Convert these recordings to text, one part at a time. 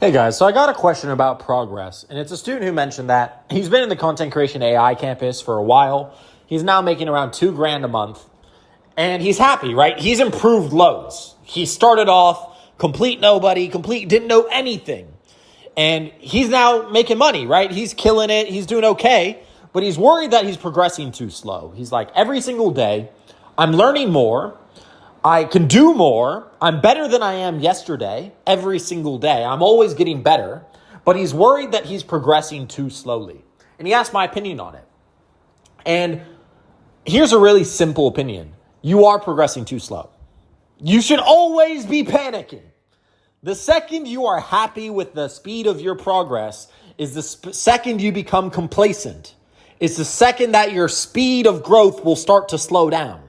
Hey guys, so I got a question about progress, and it's a student who mentioned that he's been in the content creation AI campus for a while. He's now making around $2,000 a month, and he's happy, right? He's improved loads. He started off complete nobody, didn't know anything, and he's now making money, right? He's killing it. He's doing okay, but he's worried that he's progressing too slow. He's like, every single day, I'm learning more. I can do more. I'm better than I am yesterday every single day. I'm always getting better, but he's worried that he's progressing too slowly. And he asked my opinion on it. And here's a really simple opinion. You are progressing too slow. You should always be panicking. The second you are happy with the speed of your progress is the second you become complacent. It's the second that your speed of growth will start to slow down.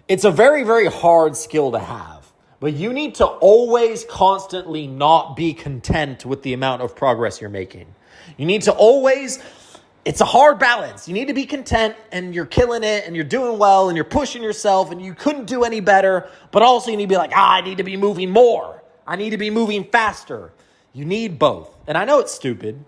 It's a very, very hard skill to have, but you need to always constantly not be content with the amount of progress you're making. You need to always, it's a hard balance. You need to be content and you're killing it and you're doing well and you're pushing yourself and you couldn't do any better, but also you need to be like, I need to be moving more. I need to be moving faster. You need both. And I know it's stupid,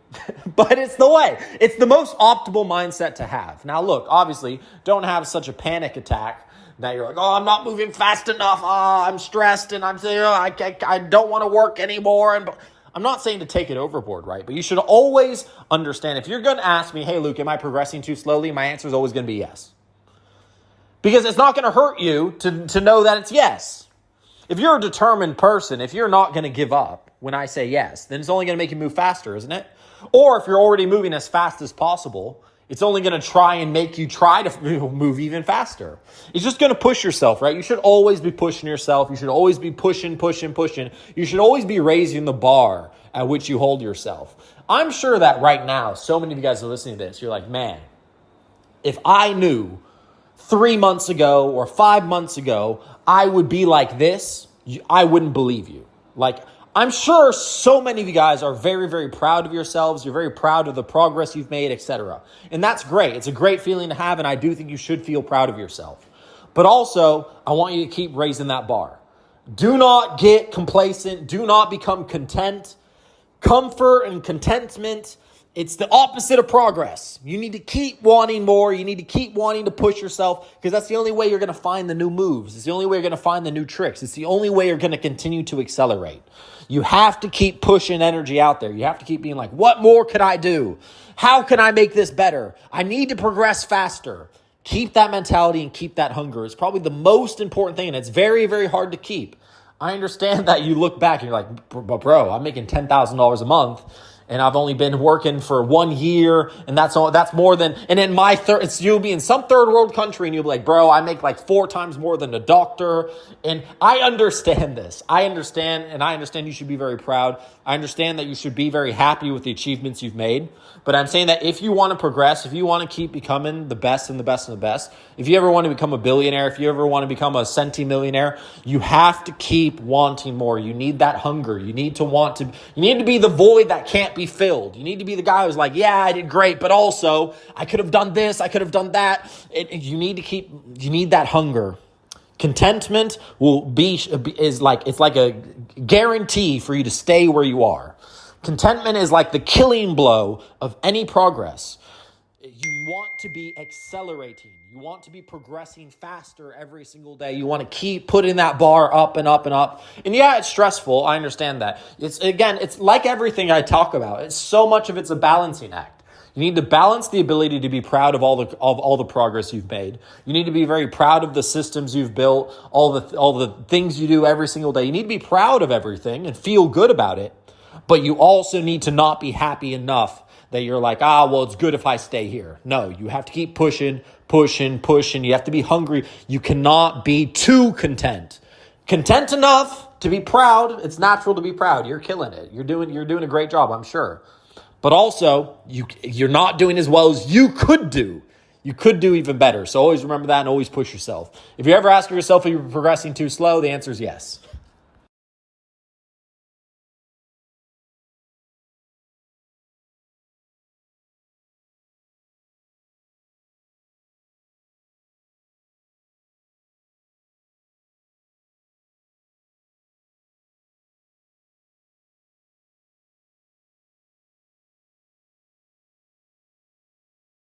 but it's the way. It's the most optimal mindset to have. Now look, obviously, don't have such a panic attack that you're like, oh, I'm not moving fast enough. Oh, I'm stressed and I'm saying, I don't want to work anymore. And I'm not saying to take it overboard, right? But you should always understand, if you're going to ask me, hey, Luke, am I progressing too slowly? My answer is always going to be yes. Because it's not going to hurt you to know that it's yes. If you're a determined person, if you're not going to give up when I say yes, then it's only going to make you move faster, isn't it? Or if you're already moving as fast as possible, it's only going to try and make you try to move even faster. It's just going to push yourself, right? You should always be pushing yourself. You should always be pushing. You should always be raising the bar at which you hold yourself. I'm sure that right now, so many of you guys are listening to this. You're like, man, if I knew 3 months ago or 5 months ago, I would be like this, I wouldn't believe you. Like, I'm sure so many of you guys are very, very proud of yourselves. You're very proud of the progress you've made, etc. And that's great. It's a great feeling to have, and I do think you should feel proud of yourself. But also, I want you to keep raising that bar. Do not get complacent. Do not become content. Comfort and contentment, it's the opposite of progress. You need to keep wanting more. You need to keep wanting to push yourself because that's the only way you're going to find the new moves. It's the only way you're going to find the new tricks. It's the only way you're going to continue to accelerate. You have to keep pushing energy out there. You have to keep being like, what more could I do? How can I make this better? I need to progress faster. Keep that mentality and keep that hunger. It's probably the most important thing, and it's very, very hard to keep. I understand that you look back and you're like, bro, I'm making $10,000 a month. And I've only been working for 1 year, and that's more than, and in you'll be in some third world country, and you'll be like, bro, I make like 4 times more than a doctor. And I understand this. I understand you should be very proud. I understand that you should be very happy with the achievements you've made. But I'm saying that if you want to progress, if you want to keep becoming the best and the best and the best, if you ever want to become a billionaire, if you ever want to become a centimillionaire, you have to keep wanting more. You need that hunger. You need to be the void that can't be filled. You need to be the guy who's like, yeah, I did great, but also I could have done this, I could have done that. You need that hunger. Contentment is like a guarantee for you to stay where you are. Contentment is like the killing blow of any progress. You want to be accelerating. You want to be progressing faster every single day. You want to keep putting that bar up and up and up. And yeah, it's stressful. I understand that. It's like everything I talk about. It's so much of it's a balancing act. You need to balance the ability to be proud of all the progress you've made. You need to be very proud of the systems you've built, all the things you do every single day. You need to be proud of everything and feel good about it. But you also need to not be happy enough that you're like, well, it's good if I stay here. No, you have to keep pushing. You have to be hungry. You cannot be too content. Content enough to be proud. It's natural to be proud. You're killing it. You're doing a great job, I'm sure. But also, you're not doing as well as you could do. You could do even better. So always remember that and always push yourself. If you ever ask yourself if you're progressing too slow, the answer is yes.